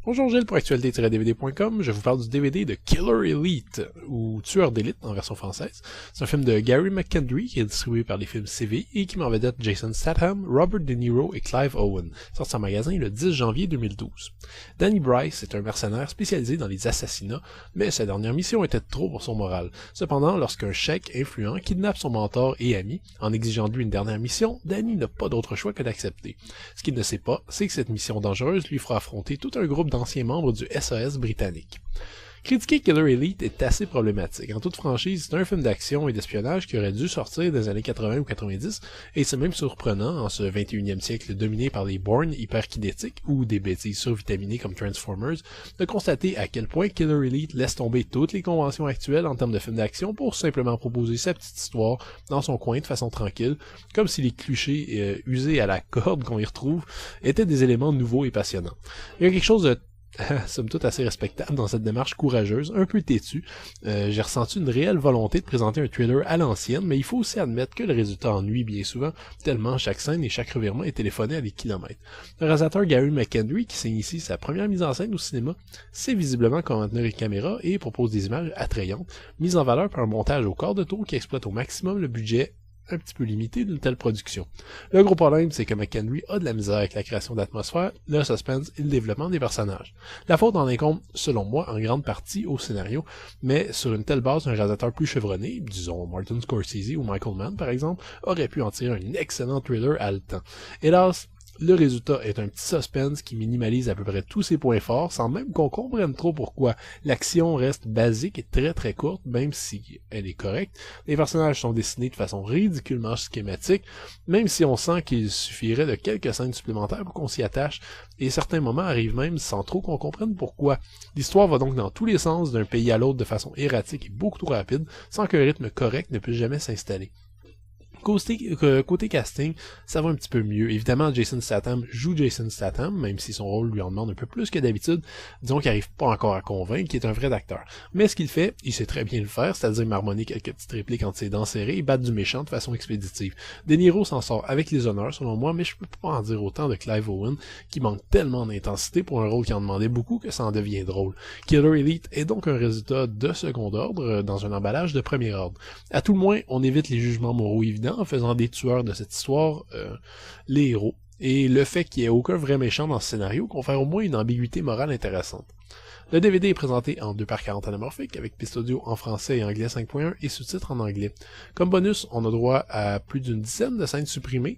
Bonjour Gilles pour actualité-dvd.com, je vous parle du DVD de Killer Elite, ou Tueur d'élite en version française. C'est un film de Gary McKendry qui est distribué par les films CV et qui met en vedette Jason Statham, Robert De Niro et Clive Owen, sorti en magasin le 10 janvier 2012. Danny Bryce est un mercenaire spécialisé dans les assassinats, mais sa dernière mission était trop pour son moral. Cependant, lorsqu'un cheik influent kidnappe son mentor et ami, en exigeant de lui une dernière mission, Danny n'a pas d'autre choix que d'accepter. Ce qu'il ne sait pas, c'est que cette mission dangereuse lui fera affronter tout un groupe d'anciens membres du SAS britannique. Critiquer Killer Elite est assez problématique. En toute franchise, c'est un film d'action et d'espionnage qui aurait dû sortir des années 80 ou 90, et c'est même surprenant, en ce 21e siècle dominé par des Bourne hyperkinétiques ou des bêtises survitaminées comme Transformers, de constater à quel point Killer Elite laisse tomber toutes les conventions actuelles en termes de films d'action pour simplement proposer sa petite histoire dans son coin de façon tranquille, comme si les clichés usés à la corde qu'on y retrouve étaient des éléments nouveaux et passionnants. Il y a quelque chose de somme toute assez respectable dans cette démarche courageuse, un peu têtue. J'ai ressenti une réelle volonté de présenter un thriller à l'ancienne, mais il faut aussi admettre que le résultat ennuie bien souvent, tellement chaque scène et chaque revirement est téléphoné à des kilomètres. Le réalisateur Gary McKendry, qui signe ici sa première mise en scène au cinéma, sait visiblement comment tenir les caméras et propose des images attrayantes, mises en valeur par un montage au quart de tour qui exploite au maximum le budget un petit peu limité d'une telle production. Le gros problème, c'est que McKendry a de la misère avec la création d'atmosphère, le suspense et le développement des personnages. La faute en incombe, selon moi, en grande partie au scénario, mais sur une telle base, un réalisateur plus chevronné, disons Martin Scorsese ou Michael Mann par exemple, aurait pu en tirer un excellent thriller haletant. Hélas, le résultat est un petit suspense qui minimalise à peu près tous ses points forts sans même qu'on comprenne trop pourquoi. L'action reste basique et très très courte, même si elle est correcte. Les personnages sont dessinés de façon ridiculement schématique, même si on sent qu'il suffirait de quelques scènes supplémentaires pour qu'on s'y attache, et certains moments arrivent même sans trop qu'on comprenne pourquoi. L'histoire va donc dans tous les sens d'un pays à l'autre de façon erratique et beaucoup trop rapide, sans qu'un rythme correct ne puisse jamais s'installer. Côté casting, ça va un petit peu mieux. Évidemment, Jason Statham joue Jason Statham, même si son rôle lui en demande un peu plus que d'habitude, disons qu'il n'arrive pas encore à convaincre qu'il est un vrai acteur. Mais ce qu'il fait, il sait très bien le faire, c'est-à-dire marmonner quelques petites répliques entre ses dents serrées et battre du méchant de façon expéditive. De Niro s'en sort avec les honneurs, selon moi, mais je peux pas en dire autant de Clive Owen, qui manque tellement d'intensité pour un rôle qui en demandait beaucoup que ça en devient drôle. Killer Elite est donc un résultat de second ordre, dans un emballage de premier ordre. À tout le moins, on évite les jugements moraux évidents, en faisant des tueurs de cette histoire les héros, et le fait qu'il n'y ait aucun vrai méchant dans ce scénario confère au moins une ambiguïté morale intéressante. Le DVD est présenté en 2:40 anamorphique avec piste audio en français et anglais 5.1 et sous-titres en anglais. Comme bonus, on a droit à plus d'une dizaine de scènes supprimées.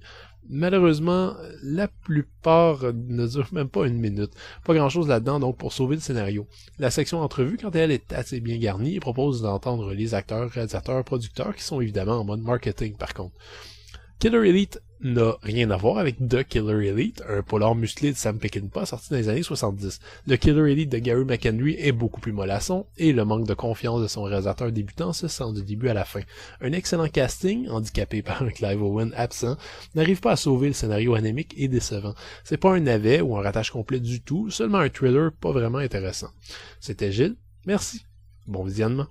Malheureusement, la plupart ne durent même pas une minute. Pas grand chose là-dedans donc pour sauver le scénario. La section entrevue, quant à elle, est assez bien garnie et propose d'entendre les acteurs, réalisateurs, producteurs qui sont évidemment en mode marketing par contre. Killer Elite n'a rien à voir avec The Killer Elite, un polar musclé de Sam Peckinpah sorti dans les années 70. Le Killer Elite de Gary McKendry est beaucoup plus mollasson, et le manque de confiance de son réalisateur débutant se sent du début à la fin. Un excellent casting, handicapé par un Clive Owen absent, n'arrive pas à sauver le scénario anémique et décevant. C'est pas un navet ou un ratage complet du tout, seulement un thriller pas vraiment intéressant. C'était Gilles, merci. Bon visionnement.